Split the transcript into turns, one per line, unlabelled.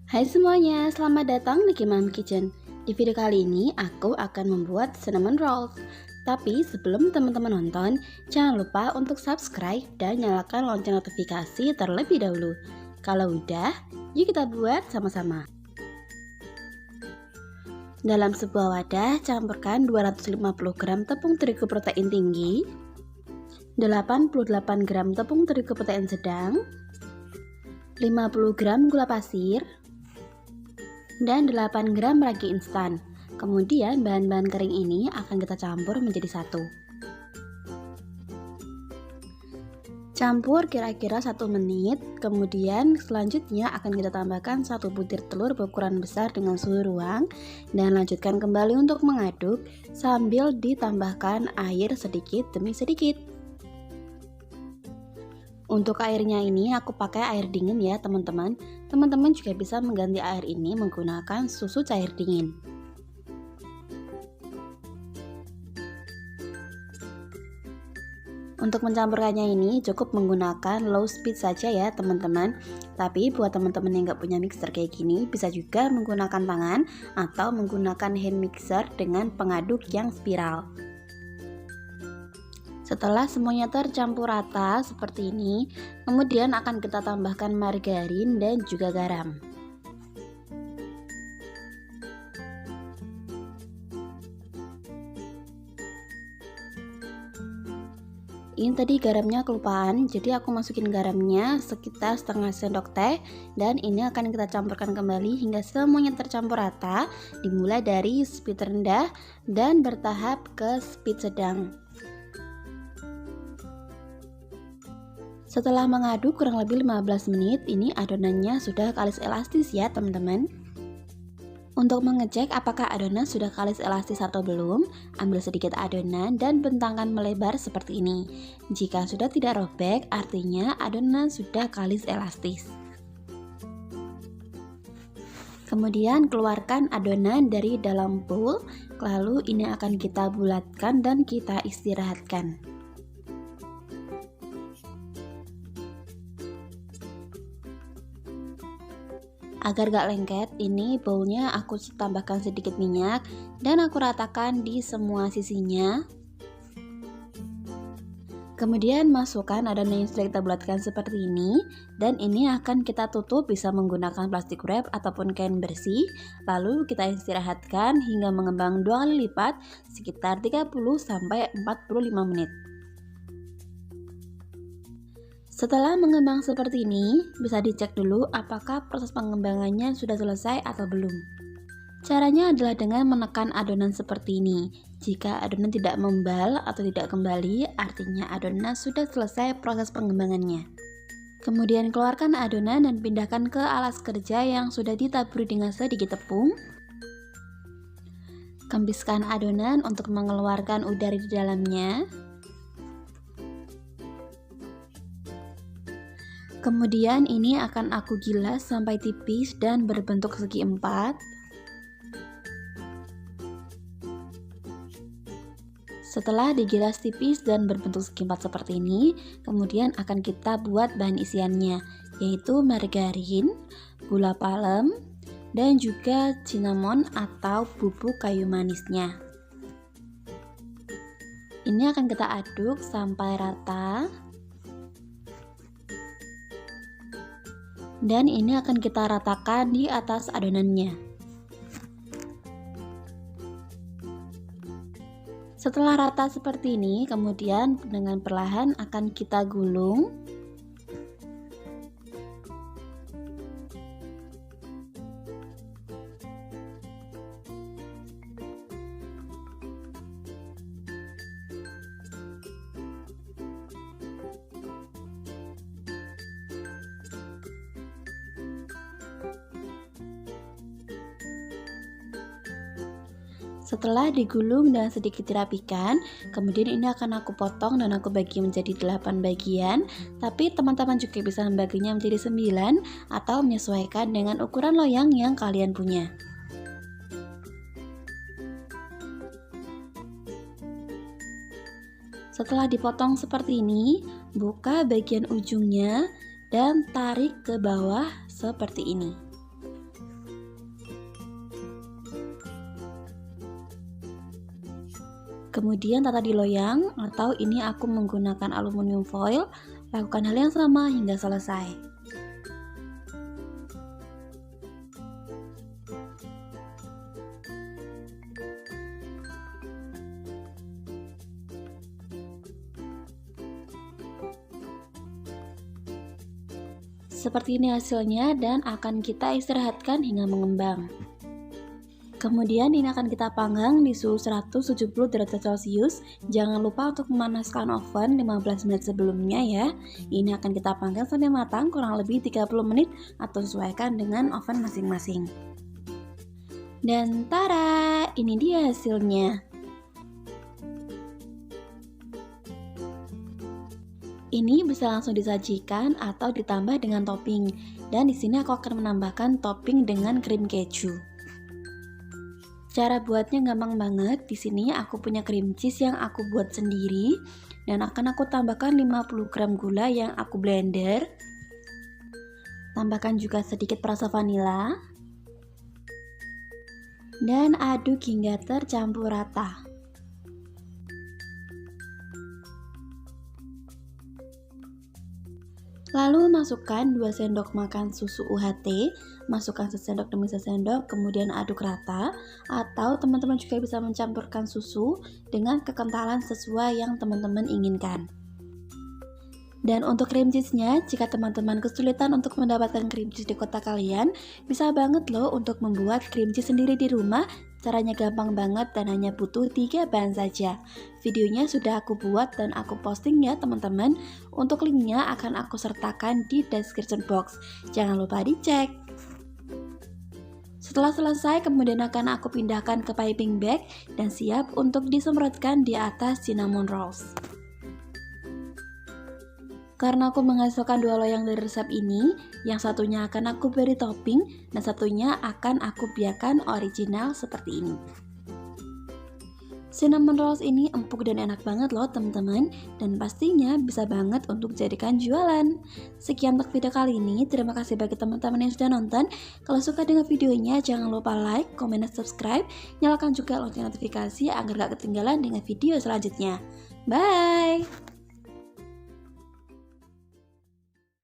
Hai semuanya, selamat datang di Kimam Kitchen. Di video kali ini aku akan membuat cinnamon rolls. Tapi sebelum teman-teman nonton, jangan lupa untuk subscribe dan nyalakan lonceng notifikasi terlebih dahulu. Kalau udah, yuk kita buat sama-sama. Dalam sebuah wadah, campurkan 250 gram tepung terigu protein tinggi, 88 gram tepung terigu protein sedang, 50 gram gula pasir, dan 8 gram ragi instan. Kemudian bahan-bahan kering ini akan kita campur menjadi satu. Campur kira-kira 1 menit. Kemudian selanjutnya akan kita tambahkan 1 butir telur berukuran besar dengan suhu ruang dan lanjutkan kembali untuk mengaduk sambil ditambahkan air sedikit demi sedikit. Untuk airnya ini aku pakai air dingin ya teman-teman. Teman-teman juga bisa mengganti air ini menggunakan susu cair dingin. Untuk mencampurkannya ini cukup menggunakan low speed saja ya teman-teman. Tapi buat teman-teman yang nggak punya mixer kayak gini, bisa juga menggunakan tangan atau menggunakan hand mixer dengan pengaduk yang spiral. Setelah semuanya tercampur rata seperti ini, kemudian akan kita tambahkan margarin dan juga garam. Ini tadi garamnya kelupaan, jadi aku masukin garamnya sekitar setengah sendok teh dan ini akan kita campurkan kembali hingga semuanya tercampur rata, dimulai dari speed rendah dan bertahap ke speed sedang. Setelah mengaduk kurang lebih 15 menit, ini adonannya sudah kalis elastis ya teman-teman. Untuk mengecek apakah adonan sudah kalis elastis atau belum, ambil sedikit adonan dan bentangkan melebar seperti ini. Jika sudah tidak robek, artinya adonan sudah kalis elastis. Kemudian keluarkan adonan dari dalam bowl, lalu ini akan kita bulatkan dan kita istirahatkan. Agar gak lengket, ini bowlnya aku tambahkan sedikit minyak dan aku ratakan di semua sisinya. Kemudian masukkan adonan yang sudah kita bulatkan seperti ini dan ini akan kita tutup bisa menggunakan plastik wrap ataupun kain bersih. Lalu kita istirahatkan hingga mengembang 2 kali lipat sekitar 30-45 menit. Setelah mengembang seperti ini, bisa dicek dulu apakah proses pengembangannya sudah selesai atau belum. Caranya adalah dengan menekan adonan seperti ini. Jika adonan tidak membal atau tidak kembali, artinya adonan sudah selesai proses pengembangannya. Kemudian keluarkan adonan dan pindahkan ke alas kerja yang sudah ditaburi dengan sedikit tepung. Kembiskan adonan untuk mengeluarkan udara di dalamnya. Kemudian ini akan aku gilas sampai tipis dan berbentuk segi empat. Setelah digilas tipis dan berbentuk segi empat seperti ini, kemudian akan kita buat bahan isiannya, yaitu margarin, gula palem, dan juga cinnamon atau bubuk kayu manisnya. Ini akan kita aduk sampai rata. Dan ini akan kita ratakan di atas adonannya. Setelah rata seperti ini, kemudian dengan perlahan akan kita gulung. Setelah digulung dan sedikit dirapikan, kemudian ini akan aku potong dan aku bagi menjadi 8 bagian. Tapi teman-teman juga bisa membaginya menjadi 9 atau menyesuaikan dengan ukuran loyang yang kalian punya. Setelah dipotong seperti ini, buka bagian ujungnya dan tarik ke bawah seperti ini. Kemudian tata di loyang, atau ini aku menggunakan aluminium foil. Lakukan hal yang sama hingga selesai. Seperti ini hasilnya dan akan kita istirahatkan hingga mengembang. Kemudian ini akan kita panggang di suhu 170 derajat Celcius. Jangan lupa untuk memanaskan oven 15 menit sebelumnya ya. Ini akan kita panggang sampai matang kurang lebih 30 menit atau sesuaikan dengan oven masing-masing. Dan tara, ini dia hasilnya. Ini bisa langsung disajikan atau ditambah dengan topping. Dan di sini aku akan menambahkan topping dengan krim keju. Cara buatnya gampang banget. Di sini aku punya cream cheese yang aku buat sendiri dan akan aku tambahkan 50 gram gula yang aku blender. Tambahkan juga sedikit perasa vanila. Dan aduk hingga tercampur rata. Lalu masukkan 2 sendok makan susu UHT, masukkan sesendok demi sesendok, kemudian aduk rata. Atau teman-teman juga bisa mencampurkan susu dengan kekentalan sesuai yang teman-teman inginkan. Dan untuk cream cheese-nya, jika teman-teman kesulitan untuk mendapatkan cream cheese di kota kalian, bisa banget loh untuk membuat cream cheese sendiri di rumah. Caranya gampang banget dan hanya butuh 3 bahan saja. Videonya sudah aku buat dan aku posting ya teman-teman. Untuk linknya akan aku sertakan di description box. Jangan lupa dicek. Setelah selesai, kemudian akan aku pindahkan ke piping bag dan siap untuk disemprotkan di atas cinnamon rolls. Karena aku menghasilkan 2 loyang dari resep ini, yang satunya akan aku beri topping dan satunya akan aku biarkan original seperti ini. Cinnamon rolls ini empuk dan enak banget loh teman-teman, dan pastinya bisa banget untuk jadikan jualan. Sekian untuk video kali ini, terima kasih bagi teman-teman yang sudah nonton. Kalau suka dengan videonya, jangan lupa like, komen, dan subscribe. Nyalakan juga lonceng notifikasi agar gak ketinggalan dengan video selanjutnya. Bye!